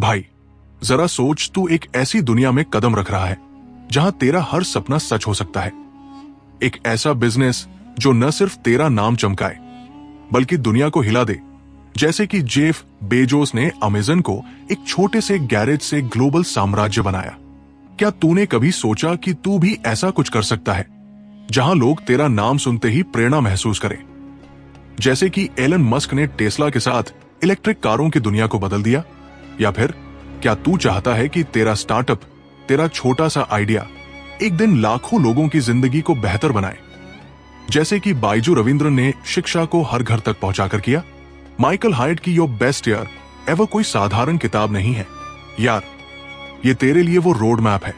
भाई, जरा सोच, तू एक ऐसी दुनिया में कदम रख रहा है जहां तेरा हर सपना सच हो सकता है। एक ऐसा बिजनेस जो न सिर्फ तेरा नाम चमकाए बल्कि दुनिया को हिला दे, जैसे कि जेफ बेजोस ने अमेज़न को एक छोटे से गैरेज से ग्लोबल साम्राज्य बनाया। क्या तूने कभी सोचा कि तू भी ऐसा कुछ कर सकता है जहां लोग तेरा नाम सुनते ही प्रेरणा महसूस करें, जैसे कि एलन मस्क ने टेस्ला के साथ इलेक्ट्रिक कारों की दुनिया को बदल दिया? या फिर क्या तू चाहता है कि तेरा स्टार्टअप, तेरा छोटा सा आइडिया एक दिन लाखों लोगों की जिंदगी को बेहतर बनाए, जैसे कि बाइजू रविंद्रन ने शिक्षा को हर घर तक पहुंचाकर किया? माइकल हायट की योर बेस्ट ईयर एवर कोई साधारण किताब नहीं है यार, ये तेरे लिए वो रोड मैप है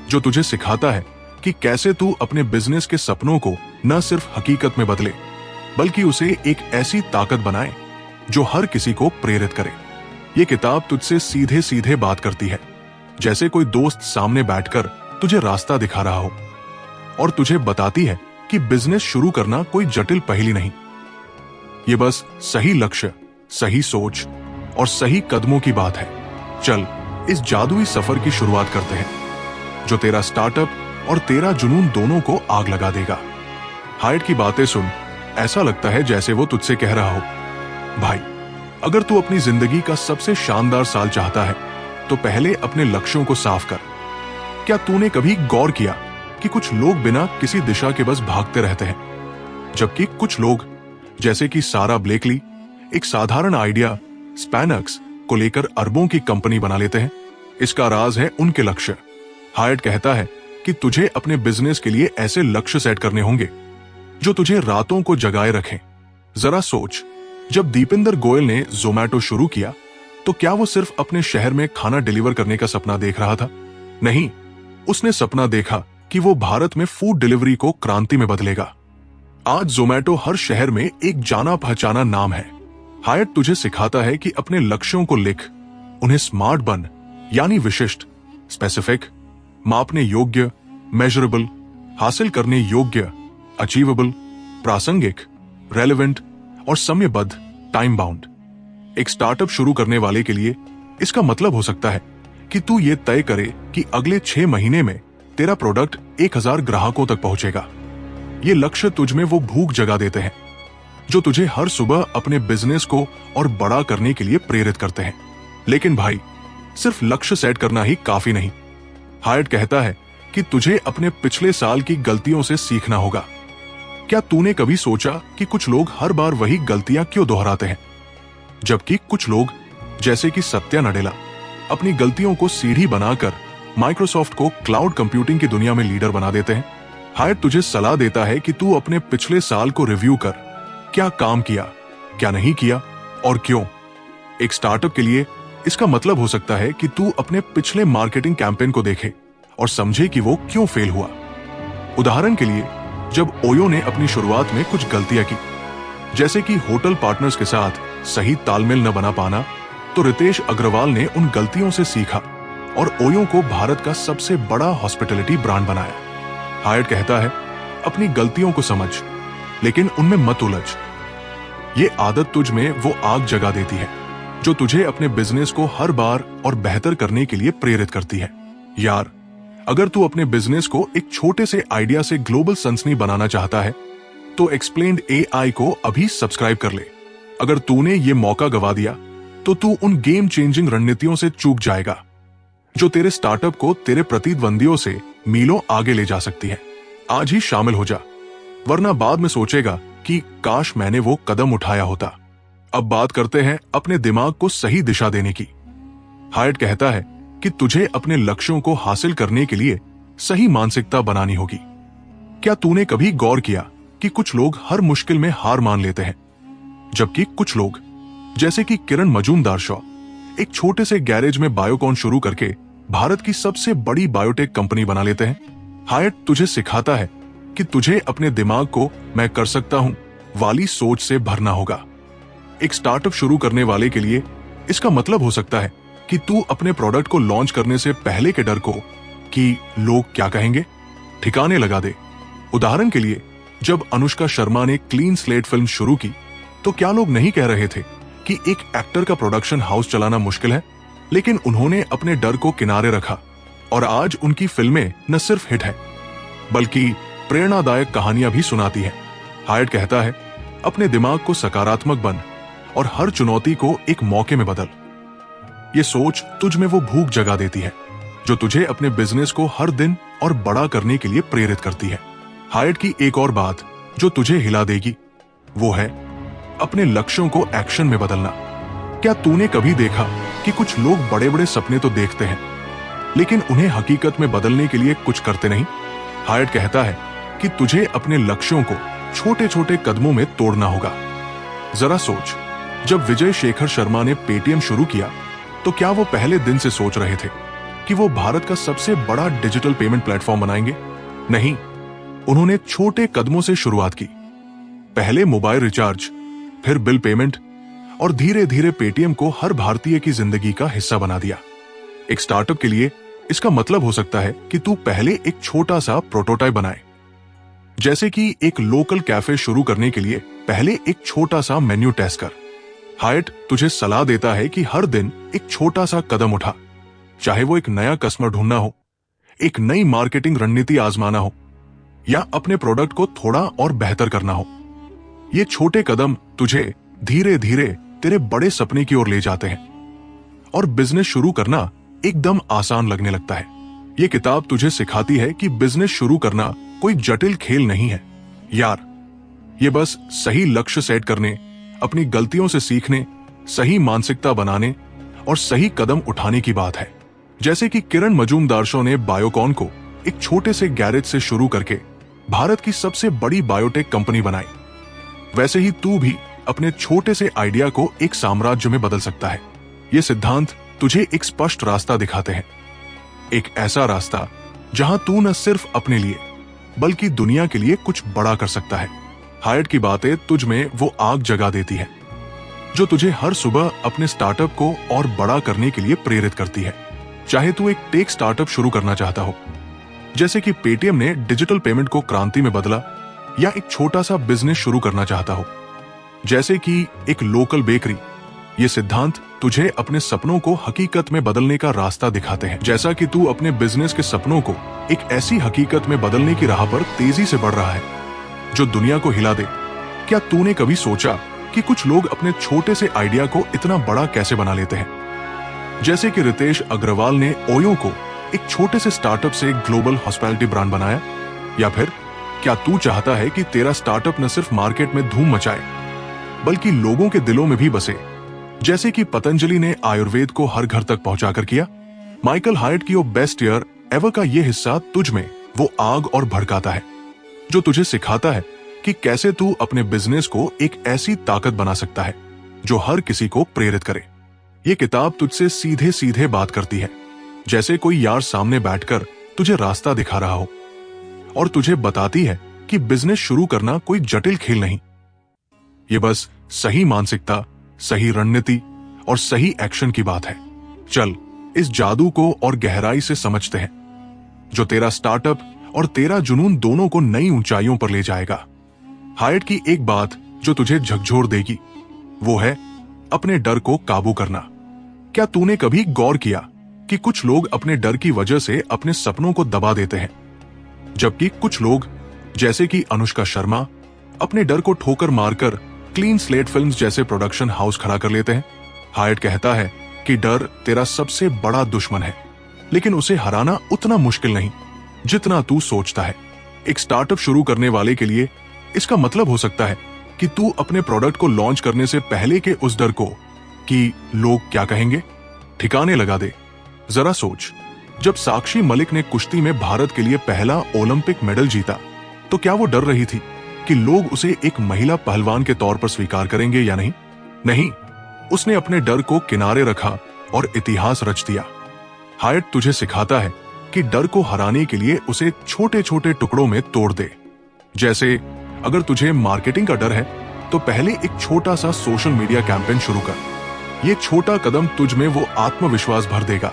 जो तुझे सिखाता है कि कैसे तू अपने बिजनेस के सपनों को न सिर्फ हकीकत में बदले बल्कि उसे एक ऐसी ताकत बनाए जो हर किसी को प्रेरित करे। ये किताब तुझसे सीधे सीधे बात करती है, जैसे कोई दोस्त सामने बैठकर तुझे रास्ता दिखा रहा हो, और तुझे बताती है कि बिजनेस शुरू करना कोई जटिल पहेली नहीं, ये बस सही लक्ष्य, सही सोच और सही कदमों की बात है। चल इस जादुई सफर की शुरुआत करते हैं जो तेरा स्टार्टअप और तेरा जुनून दोनों को आग लगा देगा। हायट की बातें सुन ऐसा लगता है जैसे वो तुझसे कह रहा हो, भाई, अगर तू अपनी जिंदगी का सबसे शानदार साल चाहता है तो पहले अपने लक्ष्यों को साफ कर। क्या तूने कभी गौर किया कि कुछ लोग बिना किसी दिशा के बस भागते रहते हैं, जबकि कुछ लोग जैसे कि सारा ब्लेकली एक साधारण आइडिया स्पैनक्स को लेकर अरबों की कंपनी बना लेते हैं? इसका राज है उनके लक्ष्य। हायट कहता है कि तुझे अपने बिजनेस के लिए ऐसे लक्ष्य सेट करने होंगे जो तुझे रातों को जगाए रखें। जरा सोच, जब दीपेंद्र गोयल ने जोमैटो शुरू किया तो क्या वो सिर्फ अपने शहर में खाना डिलीवर करने का सपना देख रहा था? नहीं, उसने सपना देखा कि वो भारत में फूड डिलीवरी को क्रांति में बदलेगा। आज जोमैटो हर शहर में एक जाना पहचाना नाम है। हायट तुझे सिखाता है कि अपने लक्ष्यों को लिख, उन्हें स्मार्ट बन, यानी विशिष्ट, स्पेसिफिक, मापने योग्य, मेजरेबल, हासिल करने योग्य, अचीवेबल, प्रासंगिक, रेलेवेंट और समयबद्ध, टाइम बाउंड। एक स्टार्टअप शुरू करने वाले के लिए इसका मतलब हो सकता है कि तू ये तय करे कि अगले 6 महीने में तेरा प्रोडक्ट 1000 ग्राहकों तक पहुंचेगा। ये लक्ष्य तुझ में वो भूख जगा देते हैं जो तुझे हर सुबह अपने बिजनेस को और बड़ा करने के लिए प्रेरित करते हैं। लेकिन भाई, सिर्फ लक्ष्य सेट करना ही काफी नहीं। हायट कहता है कि तुझे अपने पिछले साल की गलतियों से सीखना होगा। क्या तूने कभी सोचा कि कुछ लोग हर बार वही गलतियां क्यों दोहराते हैं, जबकि कुछ लोग जैसे कि सत्या नडेला अपनी गलतियों को सीढ़ी बनाकर माइक्रोसॉफ्ट को क्लाउड कंप्यूटिंग की दुनिया में लीडर बना देते हैं? हायट तुझे सलाह देता है कि तू अपने पिछले साल को रिव्यू कर, क्या काम किया, क्या नहीं किया और क्यों। एक स्टार्टअप के लिए इसका मतलब हो सकता है कि तू अपने पिछले मार्केटिंग कैंपेन को देखे और समझे कि वो क्यों फेल हुआ। उदाहरण के लिए, जब ओयो ने अपनी शुरुआत में कुछ गलतियां की, जैसे कि होटल पार्टनर्स के साथ सही तालमेल न बना पाना, तो रितेश अग्रवाल ने उन गलतियों से सीखा और ओयो को भारत का सबसे बड़ा हॉस्पिटैलिटी ब्रांड बनाया। हायट कहता है, अपनी गलतियों को समझ, लेकिन उनमें मत उलझ। ये आदत तुझ में वो आग जगा देती है जो तुझे अपने बिजनेस को हर बार और बेहतर करने के लिए प्रेरित करती है। यार, अगर तू अपने बिजनेस को एक छोटे से आइडिया से ग्लोबल सनसनी बनाना चाहता है तो एक्सप्लेन्ड AI को अभी सब्सक्राइब कर ले। अगर तूने ये मौका गवा दिया तो तू उन गेम चेंजिंग रणनीतियों से चूक जाएगा जो तेरे स्टार्टअप को तेरे प्रतिद्वंदियों से मीलों आगे ले जा सकती है। आज ही शामिल हो जा, वरना बाद में सोचेगा कि काश मैंने वो कदम उठाया होता। अब बात करते हैं अपने दिमाग को सही दिशा देने की। हायट कहता है कि तुझे अपने लक्ष्यों को हासिल करने के लिए सही मानसिकता बनानी होगी। क्या तूने कभी गौर किया कि कुछ लोग हर मुश्किल में हार मान लेते हैं, जबकि कुछ लोग जैसे कि किरण मजूमदार शॉ एक छोटे से गैरेज में बायोकॉन शुरू करके भारत की सबसे बड़ी बायोटेक कंपनी बना लेते हैं? हायट तुझे सिखाता है कि तुझे अपने दिमाग को मैं कर सकता हूं वाली सोच से भरना होगा। एक स्टार्टअप शुरू करने वाले के लिए इसका मतलब हो सकता है कि तू अपने प्रोडक्ट को लॉन्च करने से पहले के डर को कि लोग क्या कहेंगे ठिकाने लगा दे। उदाहरण के लिए, जब अनुष्का शर्मा ने क्लीन स्लेट फिल्म शुरू की तो क्या लोग नहीं कह रहे थे कि एक एक्टर का प्रोडक्शन हाउस चलाना मुश्किल है? लेकिन उन्होंने अपने डर को किनारे रखा और आज उनकी फिल्में न सिर्फ हिट है बल्कि प्रेरणादायक कहानियां भी सुनाती हैं। हायट कहता है, अपने दिमाग को सकारात्मक बन और हर चुनौती को एक मौके में बदल। ये सोच तुझ में वो भूख जगा देती है जो तुझे अपने बिजनेस को हर दिन और बड़ा करने के लिए प्रेरित करती है। हायट की एक और बात जो तुझे हिला देगी वो है अपने लक्ष्यों को एक्शन में बदलना। क्या तूने कभी देखा कि कुछ लोग बड़े बड़े सपने तो देखते हैं लेकिन उन्हें हकीकत में बदलने के लिए कुछ करते नहीं? हायट कहता है कि तुझे अपने लक्ष्यों को छोटे छोटे कदमों में तोड़ना होगा। जरा सोच, जब विजय शेखर शर्मा ने पेटीएम शुरू किया तो क्या वो पहले दिन से सोच रहे थे कि वो भारत का सबसे बड़ा डिजिटल पेमेंट प्लेटफॉर्म बनाएंगे? नहीं, उन्होंने छोटे कदमों से शुरुआत की। पहले मोबाइल रिचार्ज, फिर बिल पेमेंट और धीरे धीरे पेटीएम को हर भारतीय की जिंदगी का हिस्सा बना दिया। एक स्टार्टअप के लिए इसका मतलब हो सकता है कि तू पहले एक छोटा सा प्रोटोटाइप बनाए। जैसे कि एक लोकल कैफे शुरू करने के लिए पहले एक छोटा सा मेन्यू टेस्ट कर। हायट तुझे सलाह देता है कि हर दिन एक छोटा सा कदम उठा, चाहे वो एक नया कस्टमर ढूंढना हो, एक नई मार्केटिंग रणनीति आजमाना हो या अपने प्रोडक्ट को थोड़ा और बेहतर करना हो। ये छोटे कदम तुझे धीरे धीरे तेरे बड़े सपने की ओर ले जाते हैं और बिजनेस शुरू करना एकदम आसान लगने लगता है। ये किताब तुझे सिखाती है कि बिजनेस शुरू करना कोई जटिल खेल नहीं है यार। ये बस सही लक्ष्य सेट करने, अपनी गलतियों से सीखने, सही मानसिकता बनाने और सही कदम उठाने की बात है। जैसे कि किरण मजूमदार शो ने बायोकॉन को एक छोटे से गैरेज से शुरू करके भारत की सबसे बड़ी बायोटेक कंपनी बनाई, वैसे ही तू भी अपने छोटे से आइडिया को एक साम्राज्य में बदल सकता है। ये सिद्धांत तुझे एक स्पष्ट रास्ता दिखाते हैं, एक ऐसा रास्ता जहां तू न सिर्फ अपने लिए बल्कि दुनिया के लिए कुछ बड़ा कर सकता है। हायट की बातें तुझ में वो आग जगा देती है जो तुझे हर सुबह अपने स्टार्टअप को और बड़ा करने के लिए प्रेरित करती है। चाहे तू एक टेक स्टार्टअप शुरू करना चाहता हो, जैसे कि पेटीएम ने डिजिटल पेमेंट को क्रांति में बदला, या एक छोटा सा बिजनेस शुरू करना चाहता हो, जैसे कि एक लोकल बेकरी, ये सिद्धांत तुझे अपने सपनों को हकीकत में बदलने का रास्ता दिखाते हैं। जैसा कि तू अपने बिजनेस के सपनों को एक ऐसी हकीकत में बदलने की राह पर तेजी से बढ़ रहा है जो दुनिया को हिला दे। क्या तूने कभी सोचा कि कुछ लोग अपने छोटे से आइडिया को इतना बड़ा कैसे बना लेते हैं? जैसे कि रितेश अग्रवाल ने ओयो को एक छोटे से स्टार्टअप से ग्लोबल हॉस्पिटैलिटी ब्रांड बनाया। या फिर क्या तू चाहता है कि तेरा स्टार्टअप न सिर्फ मार्केट में धूम मचाए बल्कि लोगों के दिलों में भी बसे, जैसे कि पतंजलि ने आयुर्वेद को हर घर तक पहुंचाकर किया? माइकल हायट की वो बेस्ट ईयर एवर का ये हिस्सा तुझ में वो आग और भड़काता है जो तुझे सिखाता है कि कैसे तू अपने बिजनेस को एक ऐसी ताकत बना सकता है जो हर किसी को प्रेरित करे। ये किताब तुझसे सीधे सीधे बात करती है, जैसे कोई यार सामने बैठकर तुझे रास्ता दिखा रहा हो, और तुझे बताती है कि बिजनेस शुरू करना कोई जटिल खेल नहीं। ये बस सही मानसिकता, सही रणनीति और सही एक्शन की बात है। चल इस जादू को और गहराई से समझते हैं जो तेरा स्टार्टअप और तेरा जुनून दोनों को नई ऊंचाइयों पर ले जाएगा। हायट की एक बात जो तुझे झकझोर देगी वो है अपने डर को काबू करना। क्या तूने कभी गौर किया कि कुछ लोग अपने डर की वजह से अपने सपनों को दबा देते हैं, जबकि कुछ लोग जैसे कि अनुष्का शर्मा अपने डर को ठोकर मारकर क्लीन स्लेट फिल्म्स जैसे प्रोडक्शन हाउस खड़ा कर लेते हैं? हायट कहता है कि डर तेरा सबसे बड़ा दुश्मन है, लेकिन उसे हराना उतना मुश्किल नहीं जितना तू सोचता है। एक स्टार्टअप शुरू करने वाले के लिए इसका मतलब हो सकता है कि तू अपने प्रोडक्ट को लॉन्च करने से पहले के उस डर को कि लोग क्या कहेंगे ठिकाने लगा दे। जरा सोच, जब साक्षी मलिक ने कुश्ती में भारत के लिए पहला ओलंपिक मेडल जीता तो क्या वो डर रही थी कि लोग उसे एक महिला पहलवान के तौर पर स्वीकार करेंगे या नहीं? नहीं, उसने अपने डर को किनारे रखा और इतिहास रच दिया। हायट तुझे सिखाता है कि डर को हराने के लिए उसे छोटे छोटे टुकड़ों में तोड़ दे। जैसे अगर तुझे मार्केटिंग का डर है तो पहले एक छोटा सा सोशल मीडिया कैंपेन शुरू कर। ये छोटा कदम तुझ में वो आत्मविश्वास भर देगा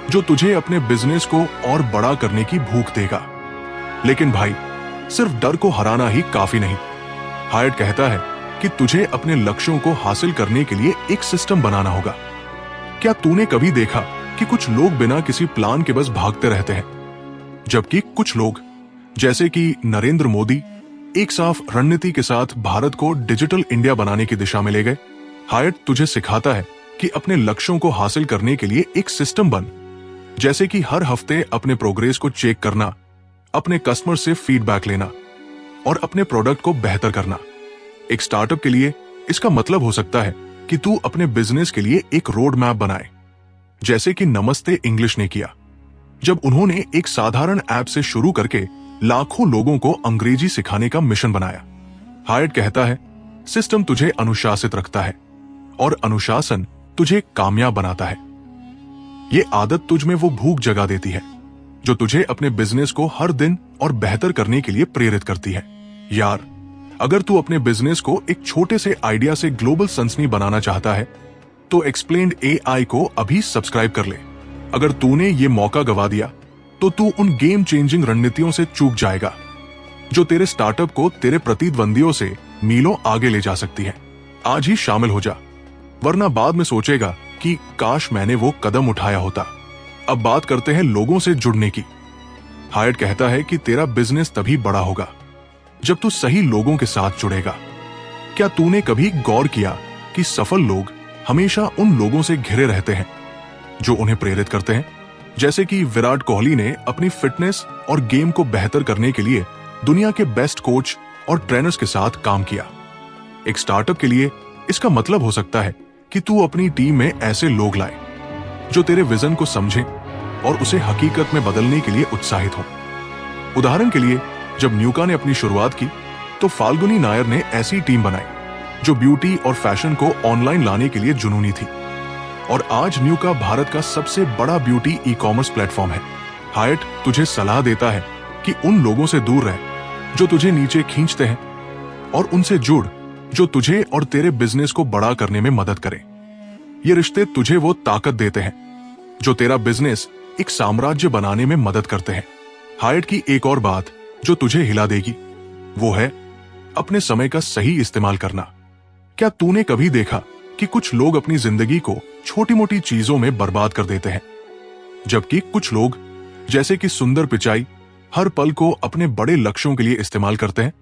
जो तुझे अपने बिजनेस को और बड़ा करने की भूख देगा। लेकिन भाई, सिर्फ डर को हराना ही काफी नहीं। हायट कहता है कि तुझे अपने लक्ष्यों को हासिल करने के लिए एक सिस्टम बनाना होगा। क्या तूने कभी देखा कि कुछ लोग बिना किसी प्लान के बस भागते रहते हैं, जबकि कुछ लोग जैसे कि नरेंद्र मोदी एक साफ रणनीति के साथ भारत को डिजिटल इंडिया बनाने की दिशा में ले गए। हायट तुझे सिखाता है कि अपने लक्ष्यों को हासिल करने के लिए एक सिस्टम बन, जैसे कि हर हफ्ते अपने प्रोग्रेस को चेक करना, अपने कस्टमर से फीडबैक लेना और अपने प्रोडक्ट को बेहतर करना। एक स्टार्टअप के लिए इसका मतलब हो सकता है कि तू अपने बिजनेस के लिए एक रोड मैप बनाए, जैसे कि नमस्ते इंग्लिश ने किया जब उन्होंने एक साधारण ऐप से शुरू करके लाखों लोगों को अंग्रेजी सिखाने का मिशन बनाया। हायट कहता है, सिस्टम तुझे अनुशासित रखता है और अनुशासन तुझे कामयाब बनाता है। ये आदत तुझ में वो भूख जगा देती है जो तुझे अपने बिजनेस को हर दिन और बेहतर करने के लिए प्रेरित करती है। यार, अगर तू अपने बिजनेस को एक छोटे से आइडिया से ग्लोबल सनसनी बनाना चाहता है तो एक्सप्लेन्ड AI को अभी सब्सक्राइब कर ले। अगर तूने ये मौका गवा दिया तो तू उन गेम चेंजिंग रणनीतियों से चूक जाएगा जो तेरे स्टार्टअप को तेरे प्रतिद्वंदियों से मीलों आगे ले जा सकती है। आज ही शामिल हो जा, वरना बाद में सोचेगा कि काश मैंने वो कदम उठाया होता। अब बात करते हैं लोगों से जुड़ने की। हायट कहता है कि तेरा बिजनेस तभी बड़ा होगा जब तू सही लोगों के साथ जुड़ेगा। क्या तूने कभी गौर किया कि सफल लोग हमेशा उन लोगों से घिरे रहते हैं जो उन्हें प्रेरित करते हैं? जैसे कि विराट कोहली ने अपनी फिटनेस और गेम को बेहतर करने के लिए दुनिया के बेस्ट कोच और ट्रेनर्स के साथ काम किया। एक स्टार्टअप के लिए इसका मतलब हो सकता है कि तू अपनी टीम में ऐसे लोग लाए जो तेरे विजन को समझें और उसे हकीकत में बदलने के लिए उत्साहित हो। उदाहरण के लिए, जब न्यूका ने अपनी शुरुआत की तो फाल्गुनी नायर ने ऐसी टीम बनाई जो ब्यूटी और फैशन को ऑनलाइन लाने के लिए जुनूनी थी, और आज न्यूका भारत का सबसे बड़ा ब्यूटी ई-कॉमर्स प्लेटफॉर्म है। हायट तुझे सलाह देता है कि उन लोगों से दूर रह जो तुझे नीचे खींचते हैं और उनसे जुड़ जो तुझे और तेरे बिजनेस को बड़ा करने में मदद करें। ये रिश्ते तुझे वो ताकत देते हैं जो तेरा बिजनेस एक साम्राज्य बनाने में मदद करते हैं। हायट की एक और बात जो तुझे हिला देगी वो है अपने समय का सही इस्तेमाल करना। क्या तूने कभी देखा कि कुछ लोग अपनी जिंदगी को छोटी मोटी चीजों में बर्बाद कर देते हैं, जबकि कुछ लोग जैसे कि सुंदर पिचाई हर पल को अपने बड़े लक्ष्यों के लिए इस्तेमाल करते हैं?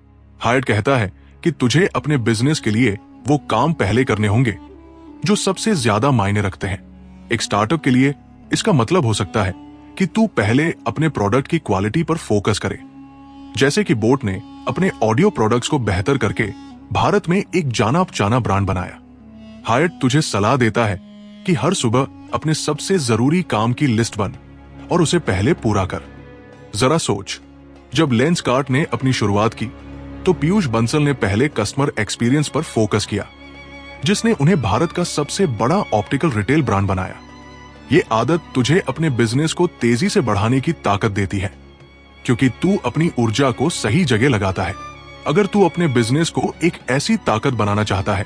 हायट कहता है कि तुझे अपने बिजनेस के लिए वो काम पहले करने होंगे जो सबसे ज्यादा मायने रखते हैं। एक स्टार्टअप के लिए इसका मतलब हो सकता है कि तू पहले अपने प्रोडक्ट की क्वालिटी पर फोकस करे, जैसे कि बोट ने अपने ऑडियो प्रोडक्ट्स को बेहतर करके भारत में एक जाना पहचाना ब्रांड बनाया। हायट तुझे सलाह देता है कि हर सुबह अपने सबसे जरूरी काम की लिस्ट बन और उसे पहले पूरा कर। जरा सोच, जब लेंसकार्ट ने अपनी शुरुआत की तो पीयूष बंसल ने पहले कस्टमर एक्सपीरियंस पर फोकस किया, जिसने उन्हें भारत का सबसे बड़ा ऑप्टिकल रिटेल ब्रांड बनाया। ये आदत तुझे अपने बिजनेस को तेजी से बढ़ाने की ताकत देती है, क्योंकि तू अपनी ऊर्जा को सही जगह लगाता है। अगर तू अपने बिजनेस को एक ऐसी ताकत बनाना चाहता है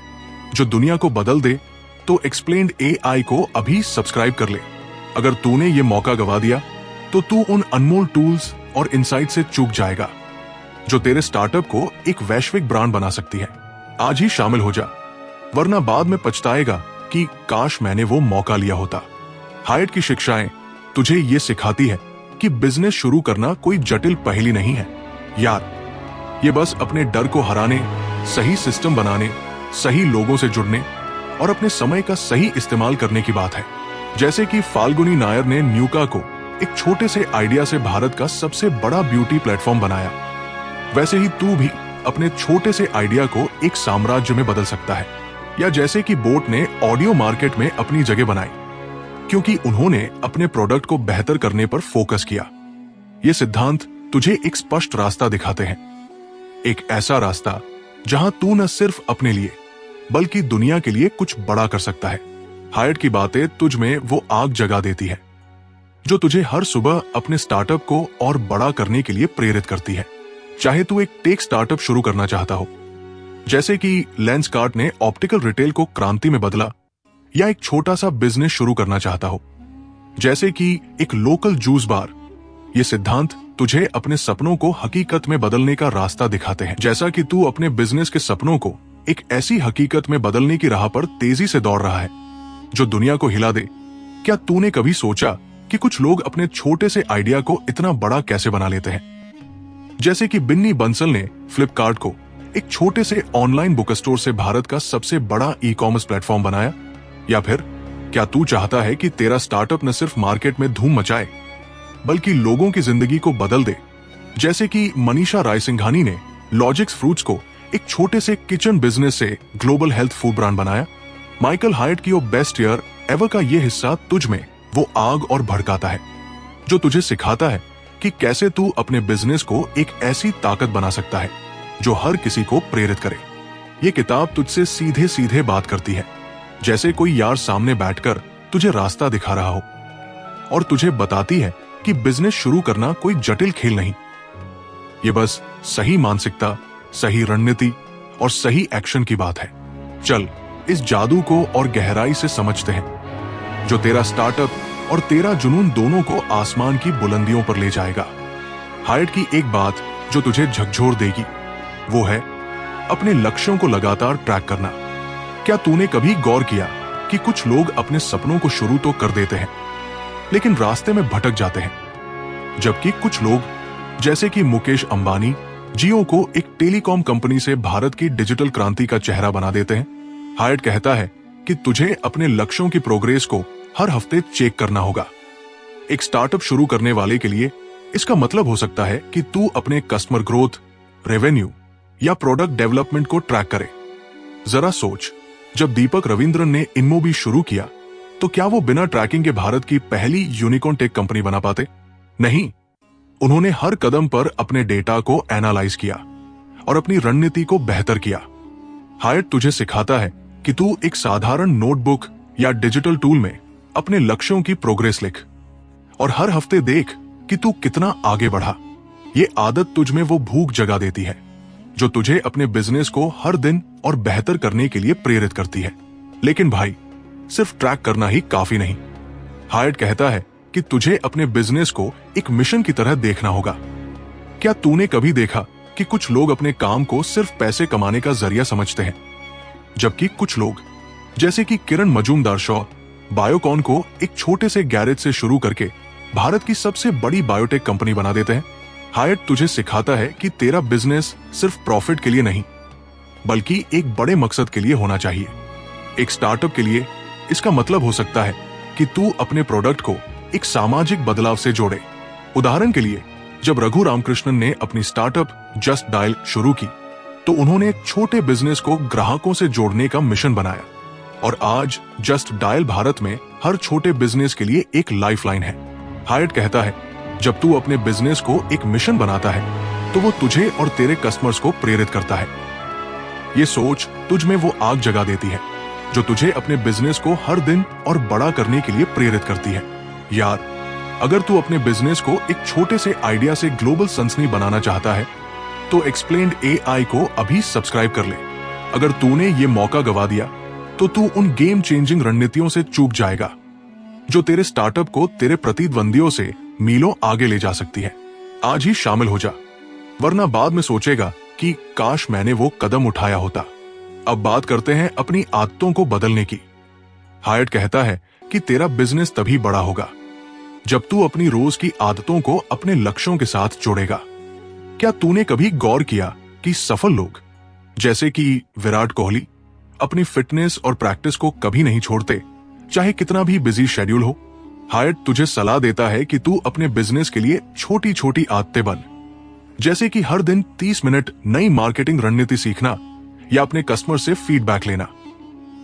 जो दुनिया को बदल दे तो एक्सप्लेन्ड AI को अभी सब्सक्राइब कर ले। अगर तूने ये मौका गवा दिया तो तू उन अनमोल टूल्स और इनसाइट से चूक जाएगा जो तेरे स्टार्टअप को एक वैश्विक ब्रांड बना सकती है। आज ही शामिल हो जा, वरना बाद में पछताएगा कि काश मैंने वो मौका लिया होता। हायट की शिक्षाएं तुझे ये सिखाती है कि बिजनेस शुरू करना कोई जटिल पहेली नहीं है। यार, ये बस अपने डर को हराने, सही सिस्टम बनाने, सही लोगों से जुड़ने और अपने समय का सही इस्तेमाल करने की बात है। जैसे कि फाल्गुनी नायर ने न्यूका को एक छोटे से आइडिया से भारत का सबसे बड़ा ब्यूटी प्लेटफॉर्म बनाया, वैसे ही तू भी अपने छोटे से आइडिया को एक साम्राज्य में बदल सकता है। या जैसे कि बोट ने ऑडियो मार्केट में अपनी जगह बनाई क्योंकि उन्होंने अपने प्रोडक्ट को बेहतर करने पर फोकस किया। ये सिद्धांत तुझे एक स्पष्ट रास्ता दिखाते हैं, एक ऐसा रास्ता जहां तू न सिर्फ अपने लिए बल्कि दुनिया के लिए कुछ बड़ा कर सकता है। हायट की बातें तुझ में वो आग जगा देती है जो तुझे हर सुबह अपने स्टार्टअप को और बड़ा करने के लिए प्रेरित करती है। चाहे तू एक टेक स्टार्टअप शुरू करना चाहता हो, जैसे कि लेंसकार्ट ने ऑप्टिकल रिटेल को क्रांति में बदला, या एक छोटा सा बिजनेस शुरू करना चाहता हो, जैसे कि एक लोकल जूस बार, ये सिद्धांत तुझे अपने सपनों को हकीकत में बदलने का रास्ता दिखाते हैं। जैसा कि तू अपने बिजनेस के सपनों को एक ऐसी हकीकत में बदलने की राह पर तेजी से दौड़ रहा है जो दुनिया को हिला दे, क्या तूने कभी सोचा कि कुछ लोग अपने छोटे से आइडिया को इतना बड़ा कैसे बना लेते हैं? जैसे कि बिन्नी बंसल ने फ्लिपकार्ट को एक छोटे से ऑनलाइन बुक स्टोर से भारत का सबसे बड़ा ई कॉमर्स प्लेटफॉर्म बनाया। या फिर क्या तू चाहता है कि तेरा स्टार्टअप न सिर्फ मार्केट में धूम मचाए बल्कि लोगों की जिंदगी को बदल दे, जैसे कि मनीषा रायसिंघानी ने लॉजिक्स फ्रूट्स को एक छोटे से किचन बिजनेस से ग्लोबल हेल्थ फूड ब्रांड बनाया। माइकल हायट की बेस्ट ईयर एवर का ये हिस्सा तुझ में वो आग और भड़काता है जो तुझे सिखाता है कि कैसे तू अपने बिजनेस को एक ऐसी ताकत बना सकता है जो हर किसी को प्रेरित करे। ये किताब तुझसे सीधे सीधे बात करती है, जैसे कोई यार सामने बैठकर तुझे रास्ता दिखा रहा हो, और तुझे बताती है कि बिजनेस शुरू करना कोई जटिल खेल नहीं, ये बस सही मानसिकता, सही रणनीति और सही एक्शन की बात है। चल इस जादू को और गहराई से समझते हैं जो तेरा स्टार्टअप और तेरा जुनून दोनों को आसमान की बुलंदियों पर ले जाएगा। हायट की एक बात जो तुझे झकझोर देगी वो है अपने लक्ष्यों को लगातार ट्रैक करना। क्या तूने कभी गौर किया कि कुछ लोग अपने सपनों को शुरू तो कर देते हैं लेकिन रास्ते में भटक जाते हैं, जबकि कुछ लोग जैसे कि मुकेश अंबानी जियो को एक टेलीकॉम कंपनी से भारत की डिजिटल क्रांति का चेहरा बना देते हैं। हायट कहता है कि तुझे अपने लक्ष्यों की प्रोग्रेस को हर हफ्ते चेक करना होगा। एक स्टार्टअप शुरू करने वाले के लिए इसका मतलब हो सकता है कि तू अपने कस्टमर ग्रोथ, रेवेन्यू या प्रोडक्ट डेवलपमेंट को ट्रैक करे। जरा सोच, जब दीपक रविंद्रन ने इनमोबी शुरू किया तो क्या वो बिना ट्रैकिंग के भारत की पहली यूनिकॉर्न टेक कंपनी बना पाते? नहीं, उन्होंने हर कदम पर अपने डेटा को एनालाइज किया और अपनी रणनीति को बेहतर किया। हायट तुझे सिखाता है कि तू एक साधारण नोटबुक या डिजिटल टूल में अपने लक्ष्यों की प्रोग्रेस लिख और हर हफ्ते देख कि तू कितना आगे बढ़ा। ये आदत तुझ में वो भूख जगा देती है जो तुझे अपने बिजनेस को हर दिन और बेहतर करने के लिए प्रेरित करती है। लेकिन भाई, सिर्फ ट्रैक करना ही काफी नहीं। हायट कहता है कि तुझे अपने बिजनेस को एक मिशन की तरह देखना होगा। क्या तूने कभी देखा कि कुछ लोग अपने काम को सिर्फ पैसे कमाने का जरिया समझते हैं, जबकि कुछ लोग जैसे कि किरण मजूमदार शॉ बायोकॉन को एक छोटे से गैरेज से शुरू करके भारत की सबसे बड़ी बायोटेक कंपनी बना देते हैं। हायट तुझे सिखाता है कि तेरा बिजनेस सिर्फ प्रॉफिट के लिए नहीं बल्कि एक बड़े मकसद के लिए होना चाहिए। एक स्टार्टअप के लिए इसका मतलब हो सकता है कि तू अपने प्रोडक्ट को एक सामाजिक बदलाव से जोड़े। उदाहरण के लिए, जब रघु रामकृष्णन ने अपनी स्टार्टअप जस्ट डायल शुरू की तो उन्होंने एक छोटे बिजनेस को ग्राहकों से जोड़ने का मिशन बनाया, और आज जस्ट डायल भारत में हर छोटे बिजनेस के लिए एक लाइफलाइन है। हायट कहता है, जब तू अपने बिजनेस को एक मिशन बनाता है तो वो तुझे और तेरे कस्टमर्स को प्रेरित करता है। ये सोच तुझ में वो आग जगा देती है जो तुझे अपने बिजनेस को हर दिन और बड़ा करने के लिए प्रेरित करती है। यार, अगर तू अपने बिजनेस को एक छोटे से आइडिया से ग्लोबल सनसनी बनाना चाहता है तो एक्सप्लेन्ड AI को अभी सब्सक्राइब कर ले। अगर तूने ये मौका गवा दिया तो तू उन गेम चेंजिंग रणनीतियों से चूक जाएगा जो तेरे स्टार्टअप को तेरे प्रतिद्वंदियों से मीलों आगे ले जा सकती है। आज ही शामिल हो जा, वरना बाद में सोचेगा कि काश मैंने वो कदम उठाया होता। अब बात करते हैं अपनी आदतों को बदलने की। हायट कहता है कि तेरा बिजनेस तभी बड़ा होगा जब तू अपनी रोज की आदतों को अपने लक्ष्यों के साथ जोड़ेगा। क्या तूने कभी गौर किया कि सफल लोग जैसे कि विराट कोहली अपनी फिटनेस और प्रैक्टिस को कभी नहीं छोड़ते, चाहे कितना भी बिजी शेड्यूल हो? हायट तुझे सलाह देता है कि तू अपने बिजनेस के लिए छोटी छोटी आदतें बन, जैसे कि हर दिन 30 मिनट नई मार्केटिंग रणनीति सीखना या अपने कस्टमर से फीडबैक लेना।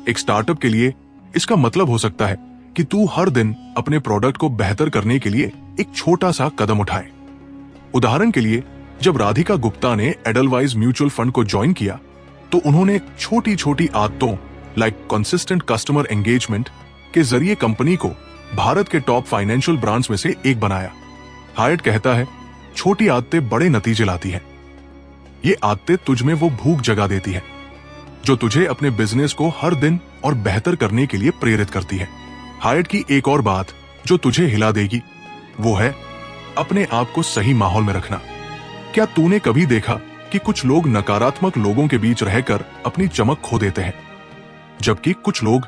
एक स्टार्टअप के लिए इसका मतलब हो सकता है कि तू हर दिन अपने प्रोडक्ट को बेहतर करने के लिए एक छोटा सा कदम उठाए। उदाहरण के लिए, जब राधिका गुप्ता ने एडलवाइज म्यूचुअल फंड को ज्वाइन किया तो उन्होंने छोटी छोटी आदतों लाइक कंसिस्टेंट कस्टमर एंगेजमेंट के जरिए कंपनी को भारत के टॉप फाइनेंशियल ब्रांड्स में से एक बनाया। हायट कहता है, छोटी आदतें बड़े नतीजे लाती हैं। ये आदतें तुझ में वो भूख जगा देती है जो तुझे अपने बिजनेस को हर दिन और बेहतर करने के लिए प्रेरित करती है। हायट की एक और बात जो तुझे हिला देगी वो है अपने आप को सही माहौल में रखना। क्या तूने कभी देखा कि कुछ लोग नकारात्मक लोगों के बीच रहकर अपनी चमक खो देते हैं, जबकि कुछ लोग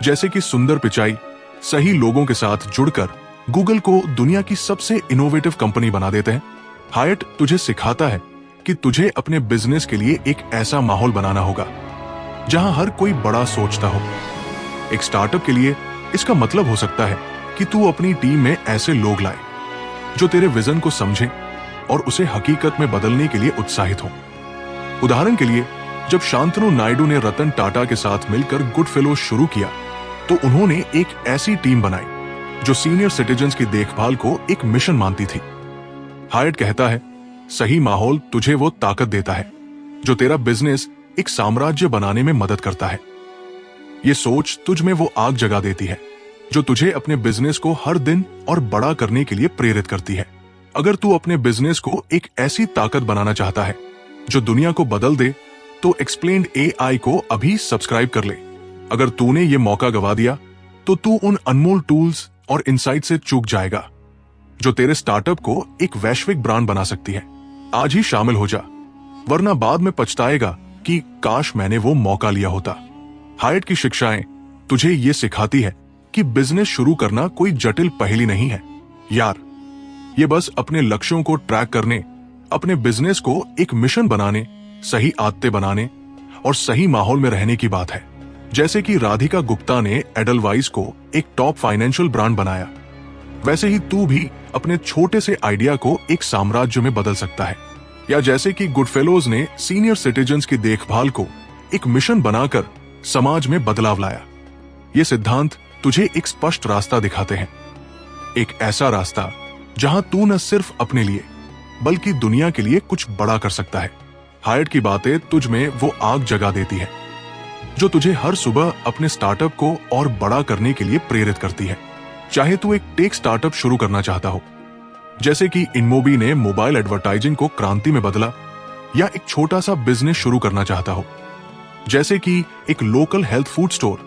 जैसे कि सुंदर पिचाई सही लोगों के साथ जुड़कर गूगल को दुनिया की सबसे इनोवेटिव कंपनी बना देते हैं। हायट तुझे सिखाता है कि तुझे अपने बिजनेस के लिए एक ऐसा माहौल बनाना होगा जहां हर कोई बड़ा सोचता हो। एक स्टार्टअप के लिए इसका मतलब हो सकता है कि तू अपनी टीम में ऐसे लोग लाए जो तेरे विजन को समझें और उसे हकीकत में बदलने के लिए उत्साहित हो। उदाहरण के लिए, जब शांतनु नायडू ने रतन टाटा के साथ मिलकर गुड फेलो शुरू किया तो उन्होंने एक ऐसी टीम बनाई जो सीनियर सिटीजन्स की देखभाल को एक मिशन मानती थी। हायट कहता है, सही माहौल तुझे वो ताकत देता है जो तेरा बिजनेस एक साम्राज्य बनाने में मदद करता है। ये सोच तुझ में वो आग जगा देती है जो तुझे अपने बिजनेस को हर दिन और बड़ा करने के लिए प्रेरित करती है। अगर तू अपने बिजनेस को एक ऐसी ताकत बनाना चाहता है जो दुनिया को बदल दे, तो एक्सप्लेन्ड एआई को अभी सब्सक्राइब कर ले। अगर तूने ये मौका गवा दिया तो तू उन अनमोल टूल्स और इनसाइट से चूक जाएगा जो तेरे स्टार्टअप को एक वैश्विक ब्रांड बना सकती है। आज ही शामिल हो जा, वरना बाद में पछताएगा कि काश मैंने वो मौका लिया होता। हायट की शिक्षाएं तुझे ये सिखाती है कि बिजनेस शुरू करना कोई जटिल पहेली नहीं है यार। ये बस अपने लक्ष्यों को ट्रैक करने, अपने बिजनेस को एक मिशन बनाने, सही आदतें बनाने और सही माहौल में रहने की बात है। जैसे कि राधिका गुप्ता ने एडलवाइस को एक टॉप फाइनेंशियल ब्रांड बनाया, वैसे ही तू भी अपने छोटे से आइडिया को एक साम्राज्य में बदल सकता है। या जैसे कि गुड फेलोज ने सीनियर सिटीजन्स की देखभाल को एक मिशन बनाकर समाज में बदलाव लाया। ये सिद्धांत तुझे एक स्पष्ट रास्ता दिखाते हैं, एक ऐसा रास्ता जहां तू न सिर्फ अपने लिए बल्कि दुनिया के लिए कुछ बड़ा कर सकता है। हायट की बातें तुझ में वो आग जगा देती है जो तुझे हर सुबह अपने स्टार्टअप को और बड़ा करने के लिए प्रेरित करती है। चाहे तू एक टेक स्टार्टअप शुरू करना चाहता हो, जैसे कि इनमोबी ने मोबाइल एडवर्टाइजिंग को क्रांति में बदला, या एक छोटा सा बिजनेस शुरू करना चाहता हो, जैसे कि एक लोकल हेल्थ फूड स्टोर,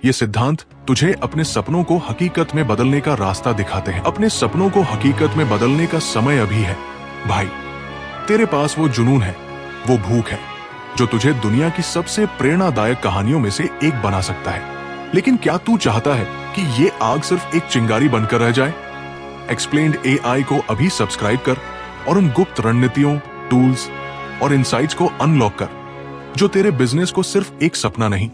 ये सिद्धांत तुझे अपने सपनों को हकीकत में बदलने का रास्ता दिखाते हैं। अपने सपनों को हकीकत में बदलने का समय अभी है भाई। तेरे पास वो जुनून है, वो भूख है जो तुझे दुनिया की सबसे प्रेरणादायक कहानियों में से एक बना सकता है। लेकिन क्या तू चाहता है कि ये आग सिर्फ एक चिंगारी बनकर रह जाए? एक्सप्लेन्ड एआई को अभी सब्सक्राइब कर और उन गुप्त रणनीतियों, टूल्स और इनसाइट्स को अनलॉक कर जो तेरे बिजनेस को सिर्फ एक सपना नहीं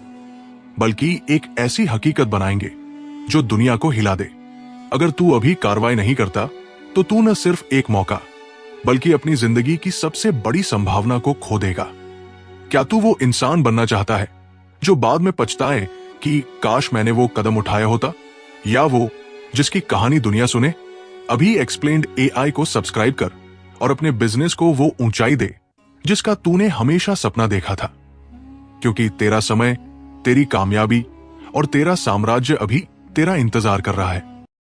बल्कि एक ऐसी हकीकत बनाएंगे जो दुनिया को हिला दे। अगर तू अभी कार्रवाई नहीं करता तो तू न सिर्फ एक मौका बल्कि अपनी जिंदगी की सबसे बड़ी संभावना को खो देगा। क्या तू वो इंसान बनना चाहता है जो बाद में पछताए कि काश मैंने वो कदम उठाया होता, या वो जिसकी कहानी दुनिया सुने? अभी एक्सप्लेन्ड एआई को सब्सक्राइब कर और अपने बिजनेस को वो ऊंचाई दे जिसका तूने हमेशा सपना देखा था, क्योंकि तेरा समय, तेरी कामयाबी और तेरा साम्राज्य अभी तेरा इंतजार कर रहा है।